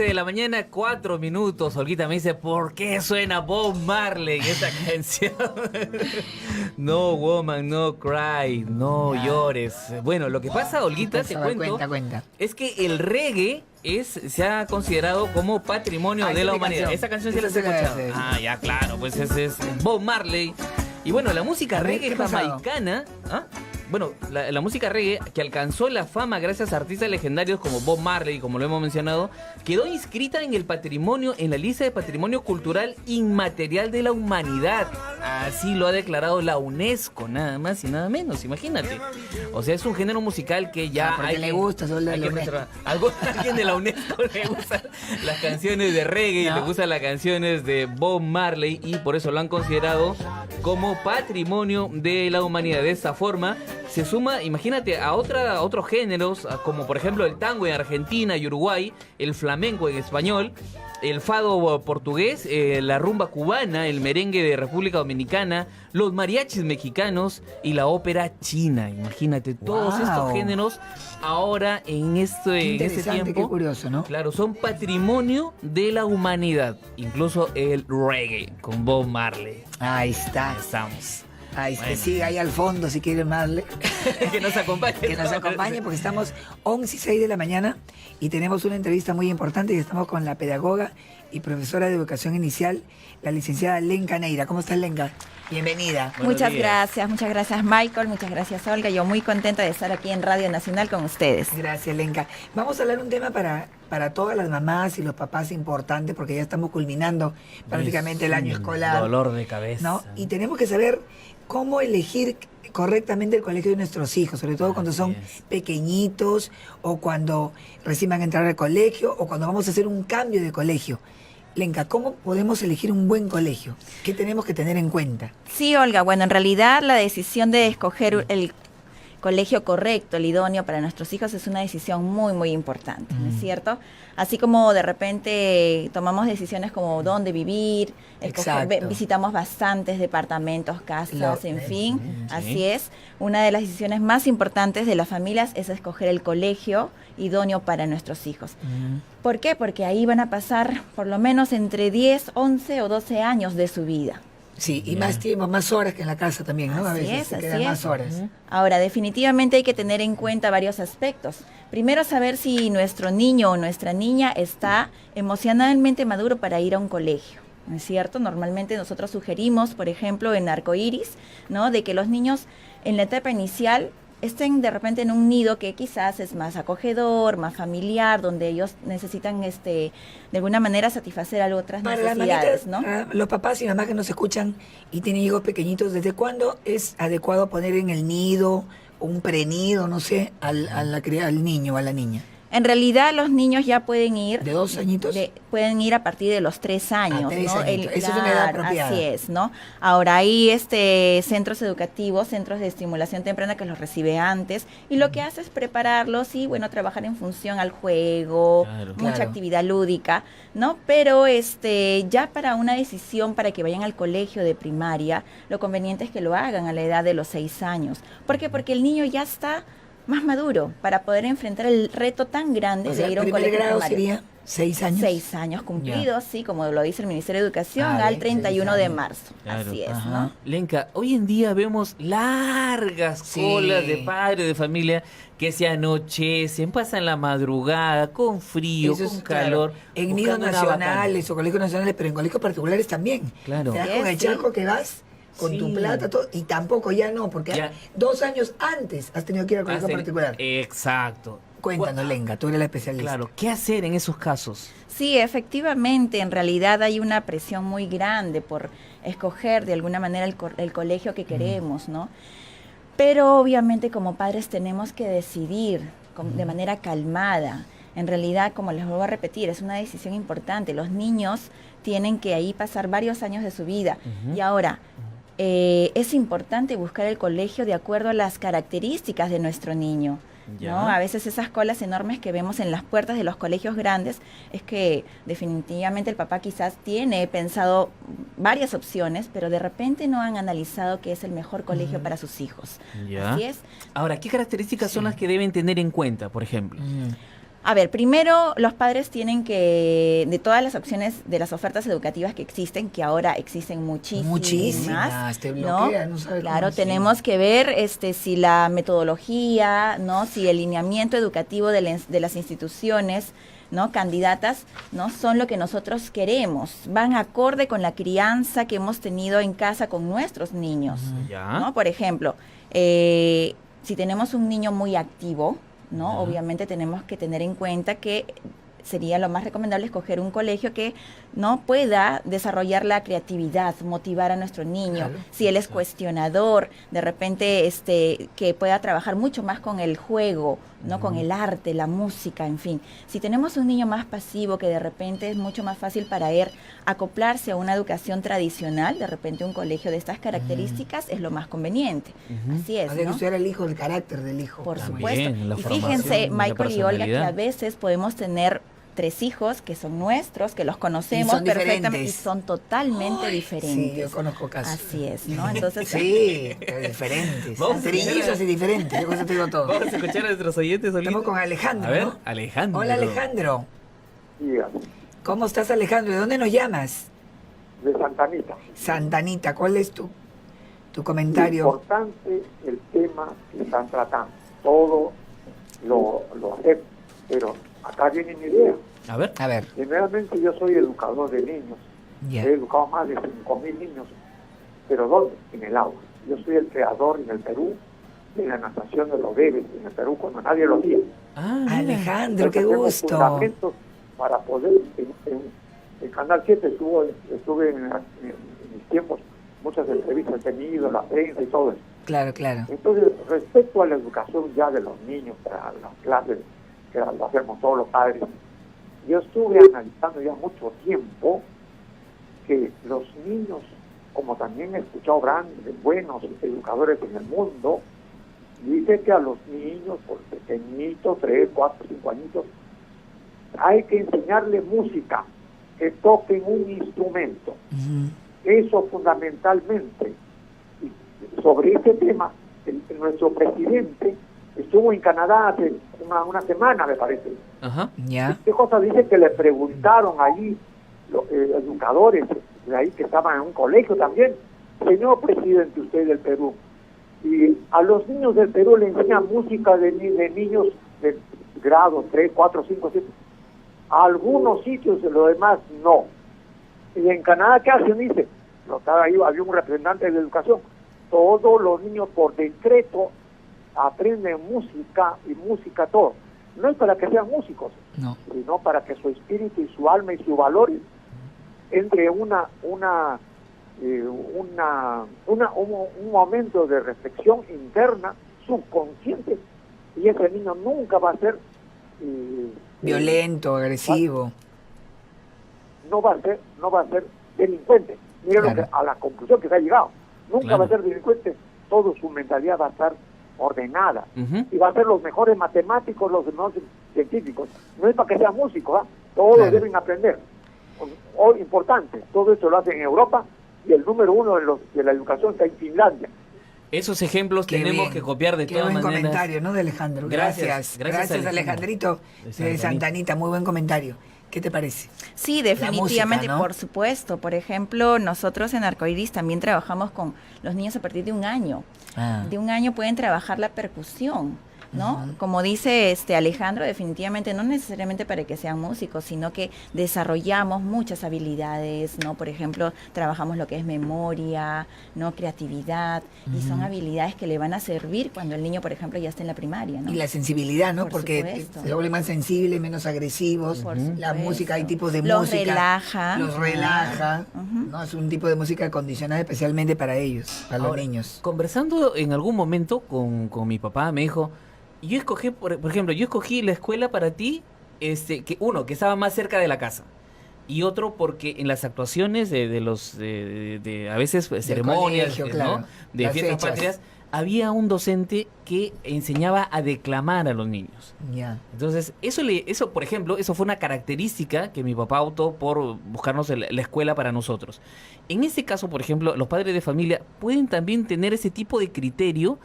11 de la mañana, 4 minutos. Olguita me dice, ¿por qué suena Bob Marley esta canción? No, woman, no cry, no llores. Bueno, lo que pasa, Olguita, te cuento, Cuenta. es que el reggae se ha considerado como patrimonio de la humanidad. Esa canción sí la has escuchado. Ah, ya, claro, pues ese es Bob Marley. Y bueno, la música reggae jamaicana... ¿Ah? Bueno, la música reggae, que alcanzó la fama gracias a artistas legendarios como Bob Marley, como lo hemos mencionado, quedó inscrita en la lista de Patrimonio Cultural Inmaterial de la Humanidad. Así lo ha declarado la UNESCO, nada más y nada menos, imagínate. O sea, es un género musical que ya le gusta, solo hay que preservar. Alguien de la UNESCO le gustan las canciones de reggae, y le gustan las canciones de Bob Marley, y por eso lo han considerado como Patrimonio de la Humanidad. De esta forma se suma, imagínate, a otros géneros, como por ejemplo el tango en Argentina y Uruguay, el flamenco en español, el fado portugués, la rumba cubana, el merengue de República Dominicana, los mariachis mexicanos y la ópera china. Imagínate, todos estos géneros ahora en este tiempo, qué curioso, ¿no? Claro, son patrimonio de la humanidad, incluso el reggae con Bob Marley. Ahí está. Estamos. Ahí bueno. Sigue ahí al fondo si quiere Marley. Que nos acompañe. Que nos acompañe porque estamos 11:06 de la mañana y tenemos una entrevista muy importante y estamos con la pedagoga y profesora de educación inicial, la licenciada Lenka Neira. ¿Cómo estás, Lenka? Bienvenida. Muchas gracias Michael, muchas gracias Olga. Yo muy contenta de estar aquí en Radio Nacional con ustedes. Gracias, Lenka. Vamos a hablar un tema para todas las mamás y los papás importante porque ya estamos culminando prácticamente el año escolar. Dolor de cabeza. ¿No? Y tenemos que saber cómo elegir correctamente el colegio de nuestros hijos, sobre todo cuando son pequeñitos o cuando recién van a entrar al colegio o cuando vamos a hacer un cambio de colegio. Lenka, ¿cómo podemos elegir un buen colegio? ¿Qué tenemos que tener en cuenta? Sí, Olga, bueno, en realidad la decisión de escoger el colegio correcto, el idóneo para nuestros hijos es una decisión muy, muy importante, ¿no es cierto? Así como de repente tomamos decisiones como dónde vivir, visitamos bastantes departamentos, casas, en fin, así es. Una de las decisiones más importantes de las familias es escoger el colegio idóneo para nuestros hijos. ¿Por qué? Porque ahí van a pasar por lo menos entre 10, 11 o 12 años de su vida. Sí, y más tiempo, más horas que en la casa también, ¿no? A veces se quedan más horas. Ahora, definitivamente hay que tener en cuenta varios aspectos. Primero, saber si nuestro niño o nuestra niña está emocionalmente maduro para ir a un colegio, ¿no es cierto? Normalmente nosotros sugerimos, por ejemplo, en Arcoiris, ¿no?, de que los niños en la etapa inicial estén de repente en un nido que quizás es más acogedor, más familiar, donde ellos necesitan de alguna manera satisfacer otras necesidades, ¿no? Los papás y mamás que nos escuchan y tienen hijos pequeñitos, ¿desde cuándo es adecuado poner en el nido, un prenido, no sé, al niño o a la niña? En realidad los niños ya pueden ir... ¿De 2 añitos? Pueden ir a partir de los 3 años, ¿no? Esa es una edad apropiada. Así es, ¿no? Ahora hay centros educativos, centros de estimulación temprana que los recibe antes y lo que hace es prepararlos y, bueno, trabajar en función al juego, mucha actividad lúdica, ¿no? Pero ya para una decisión para que vayan al colegio de primaria, lo conveniente es que lo hagan a la edad de los 6 años. ¿Por qué? Porque el niño ya está más maduro para poder enfrentar el reto tan grande de ir a un colegio grado primario. Sería 6 años. 6 años cumplidos, sí, como lo dice el Ministerio de Educación, al 31 de marzo. Así es, ¿no? Lenka, hoy en día vemos largas colas de padres de familia que se anochecen, pasan la madrugada con frío, con calor. En nidos nacionales o colegios nacionales, pero en colegios particulares también. Claro. Te das con el charco que vas con tu plata, todo, y tampoco ya no, porque 2 años antes has tenido que ir al colegio particular. Exacto. Cuéntanos, Lenka, tú eres la especialista. Claro, ¿qué hacer en esos casos? Sí, efectivamente, en realidad hay una presión muy grande por escoger de alguna manera el colegio que queremos, ¿no? Pero obviamente como padres tenemos que decidir de manera calmada. En realidad, como les vuelvo a repetir, es una decisión importante. Los niños tienen que ahí pasar varios años de su vida. Y ahora, es importante buscar el colegio de acuerdo a las características de nuestro niño, ¿no? A veces esas colas enormes que vemos en las puertas de los colegios grandes es que definitivamente el papá quizás tiene pensado varias opciones, pero de repente no han analizado qué es el mejor colegio para sus hijos. Así es. Ahora, ¿qué características son las que deben tener en cuenta, por ejemplo? A ver, primero los padres tienen que, de todas las opciones, de las ofertas educativas que existen, que ahora existen muchísimas, te bloquea, ¿no? no sabes Claro, cómo, tenemos que ver si la metodología, ¿no? Si el lineamiento educativo de las instituciones, ¿no? Candidatas, ¿no? Son lo que nosotros queremos, van acorde con la crianza que hemos tenido en casa con nuestros niños, Ya. ¿no? Por ejemplo, si tenemos un niño muy activo, ¿no? Ya. Obviamente tenemos que tener en cuenta que sería lo más recomendable escoger un colegio que no pueda desarrollar la creatividad, motivar a nuestro niño. Claro. Si él es cuestionador, de repente que pueda trabajar mucho más con el juego, ¿no? Con el arte, la música, en fin. Si tenemos un niño más pasivo, que de repente es mucho más fácil para él acoplarse a una educación tradicional, de repente un colegio de estas características es lo más conveniente. Así es, O sea, que ¿no? estudiar el hijo, el carácter del hijo. Por También, supuesto. la Y formación, fíjense, la Michael y Olga, que personalidad. a veces podemos tener 3 hijos que son nuestros, que los conocemos son perfectamente y diferentes. son totalmente diferentes. Sí, yo conozco casos. Así es, ¿no? Entonces, Sí, pero diferentes. Vamos a Trillizos escuchar- y diferentes, yo con eso te digo todo. Vamos a escuchar a nuestros oyentes, Olita. Estamos con Alejandro, A ver, ¿no? Alejandro. Hola, Alejandro. Dígame, ¿Cómo estás, Alejandro? ¿De dónde nos llamas? de Santa Anita. Santanita, ¿cuál es tu comentario? Importante el tema que están tratando. Todo lo acepto, pero acá viene mi idea. A ver. A ver, Generalmente yo soy educador de niños. ya. He educado más de 5.000 niños. ¿Pero dónde? En el agua. Yo soy el creador en el Perú de la natación de los bebés en el Perú cuando nadie lo hacía. Ah, mira. Alejandro, qué Tenemos gusto. fundamentos para poder, en Canal 7 estuve en mis tiempos, muchas entrevistas he tenido, la prensa y todo eso. Claro, claro. Entonces, respecto a la educación ya de los niños, para las clases que lo hacemos todos los padres, yo estuve analizando ya mucho tiempo que los niños, como también he escuchado grandes, buenos educadores en el mundo, dice que a los niños, por pequeñitos, 3, 4, 5 añitos, hay que enseñarles música, que toquen un instrumento. Ujú. Eso fundamentalmente. Y sobre ese tema, nuestro presidente estuvo en Canadá hace una semana, me parece. Ajá. Ya. ¿Qué cosa dice que le preguntaron allí los educadores de ahí que estaban en un colegio también? Señor presidente, usted del Perú, y a los niños del Perú le enseñan música de niños de grado 3, 4, 5, 7. A algunos sitios, de lo demás no. Y en Canadá, ¿qué hacen? Dice, ahí había un representante de educación. Todos los niños por decreto aprenden música y música todo. No es para que sean músicos, No. sino para que su espíritu y su alma y su valor entre un momento de reflexión interna, subconsciente, y ese niño nunca va a ser Violento, agresivo. no va a ser delincuente. Miren Claro. a la conclusión que se ha llegado. Nunca Claro. va a ser delincuente, todo su mentalidad va a estar ordenada. Ujú. Y va a ser los mejores matemáticos, los mejores científicos. No es para que sean músicos, ¿ah? Todos Claro. deben aprender. Importante, todo esto lo hacen en Europa y el número 1 de la educación está en Finlandia. Esos ejemplos Qué tenemos bien. que copiar de Qué todas buen maneras. comentario, ¿no, de Alejandro? Gracias, Gracias. gracias, Gracias, Alejandro. Alejandrito, De de Santanita. Muy buen comentario. ¿Qué te parece? sí, definitivamente, música, ¿no? por supuesto. Por ejemplo, nosotros en Arcoiris también trabajamos con los niños a partir de 1 año. Ah. De 1 año pueden trabajar la percusión, ¿no? Como dice Alejandro, definitivamente no necesariamente para que sean músicos, sino que desarrollamos muchas habilidades, ¿no? Por ejemplo, trabajamos lo que es memoria, ¿no? Creatividad, y son habilidades que le van a servir cuando el niño, por ejemplo, ya está en la primaria, ¿no? Y la sensibilidad, ¿no? Por Porque supuesto. se vuelven más sensibles, menos agresivos. Por La supuesto. música, hay tipos de Los música. relaja. Los relaja. Ujú. ¿No? Es un tipo de música acondicionada especialmente para ellos, para los Ahora, niños. Conversando en algún momento con mi papá, me dijo, yo escogí, por ejemplo, yo escogí la escuela para ti, que uno, que estaba más cerca de la casa. Y otro porque en las actuaciones de los de a veces ceremonias, colegio, ¿no? claro. De Las fiestas fechas. patrias, había un docente que enseñaba a declamar a los niños. Ya. Entonces, eso, por ejemplo, eso fue una característica que mi papá optó por buscarnos la escuela para nosotros. En ese caso, por ejemplo, los padres de familia pueden también tener ese tipo de criterio,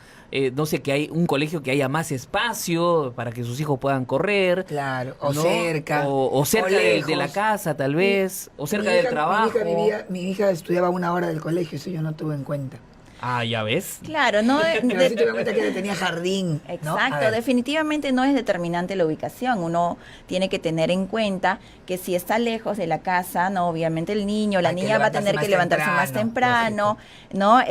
no sé, que hay un colegio que haya más espacio para que sus hijos puedan correr. Claro, o ¿no? cerca. O cerca lejos. de la casa, tal vez, o cerca Mi del hija- trabajo. Mi hija estudiaba 1 hora del colegio, eso yo no tuve en cuenta. Ah, ya ves. Claro, no. Pero sí tuve en cuenta que tenía jardín. ¿no? A Exacto, ver. definitivamente no es determinante la ubicación. Uno tiene que tener en cuenta que si está lejos de la casa, no, obviamente el niño, la Hay que niña va a tener que levantarse más temprano, ¿no?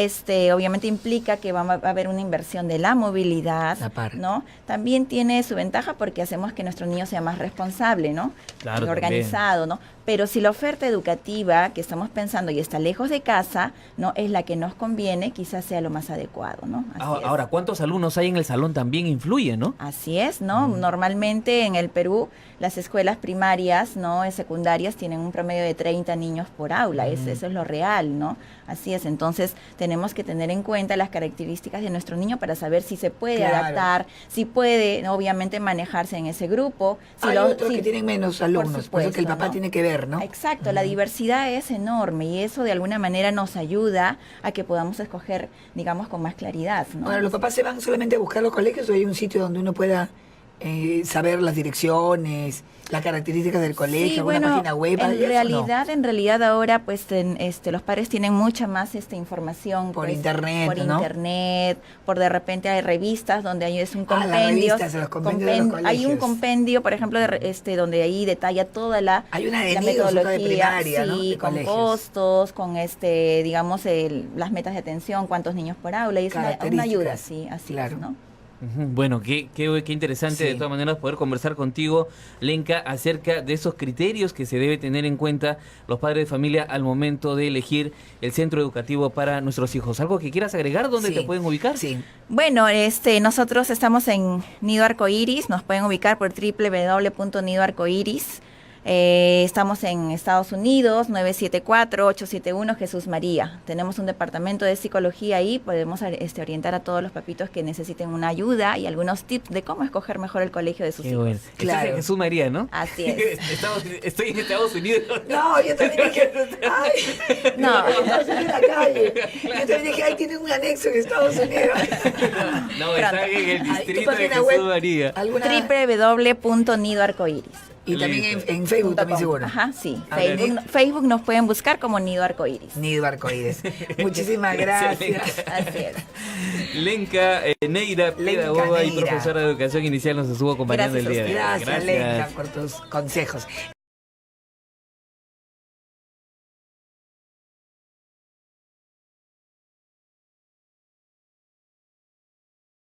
Obviamente implica que va a haber una inversión de la movilidad, Aparte. ¿no? También tiene su ventaja porque hacemos que nuestro niño sea más responsable, ¿no? Claro, Y organizado, ¿no? Pero si la oferta educativa que estamos pensando y está lejos de casa, ¿no? Es la que nos conviene, quizás sea lo más adecuado, ¿no? Así es. Ahora, ¿cuántos alumnos hay en el salón? También influye, ¿no? Así es, ¿no? Normalmente en el Perú las escuelas primarias, ¿no? Secundarias tienen un promedio de 30 niños por aula, eso es lo real, ¿no? Así es, entonces tenemos que tener en cuenta las características de nuestro niño para saber si se puede Claro. adaptar, si puede, ¿no? Obviamente manejarse en ese grupo. Si Hay otros si- que tienen menos alumnos, por eso que el supuesto, papá ¿no? tiene que ver, ¿no? Exacto, la diversidad es enorme y eso de alguna manera nos ayuda a que podamos escoger, digamos, con más claridad, ¿no? Ahora, ¿los papás se van solamente a buscar los colegios o hay un sitio donde uno pueda saber las direcciones, las características del colegio, Sí, alguna bueno, página web? ¿hay eso o no? en realidad ahora pues los padres tienen mucha más información Por pues, internet, por ¿no? internet, por de repente hay revistas donde hay un Las compendio, revistas, los compendios de los hay un colegios. compendio, por ejemplo, donde ahí detalla toda la Hay una de la nidos, otra de metodología, primaria, ¿no? sí, De con colegios. costos, con digamos las metas de atención, cuántos niños por aula y es una ayuda, sí, así Claro. es, ¿no? Ujú. Bueno, qué interesante Sí. de todas maneras poder conversar contigo, Lenka, acerca de esos criterios que se debe tener en cuenta los padres de familia al momento de elegir el centro educativo para nuestros hijos. ¿Algo que quieras agregar? ¿Dónde Sí. te pueden ubicar? Sí. Bueno, nosotros estamos en Nido Arcoiris, nos pueden ubicar por www.nidoarcoiris. Estamos en Estados Unidos, 974-871 Jesús María. Tenemos un departamento de psicología ahí, podemos orientar a todos los papitos que necesiten una ayuda y algunos tips de cómo escoger mejor el colegio de sus Qué hijos. bueno. Claro. Estás en Jesús María, ¿no? Así es. Estoy en Estados Unidos. No, yo también dije, ay, No. Estados Unidos en la calle. Yo también dije, ay, tienen un anexo en Estados Unidos. No, está en el Ay, ¿tu distrito de página Jesús web? María. ¿Alguna? www.nidoarcoiris. Y también Listo. en Facebook también seguro. Ajá, sí. A ver. Facebook nos pueden buscar como Nido Arcoiris. Nido Arcoíris. Muchísimas gracias. Así es. Lenka Neira, pedagoga y Neira. profesora de educación inicial, nos estuvo acompañando Gracias el día de hoy. Gracias, Lenka, por tus consejos.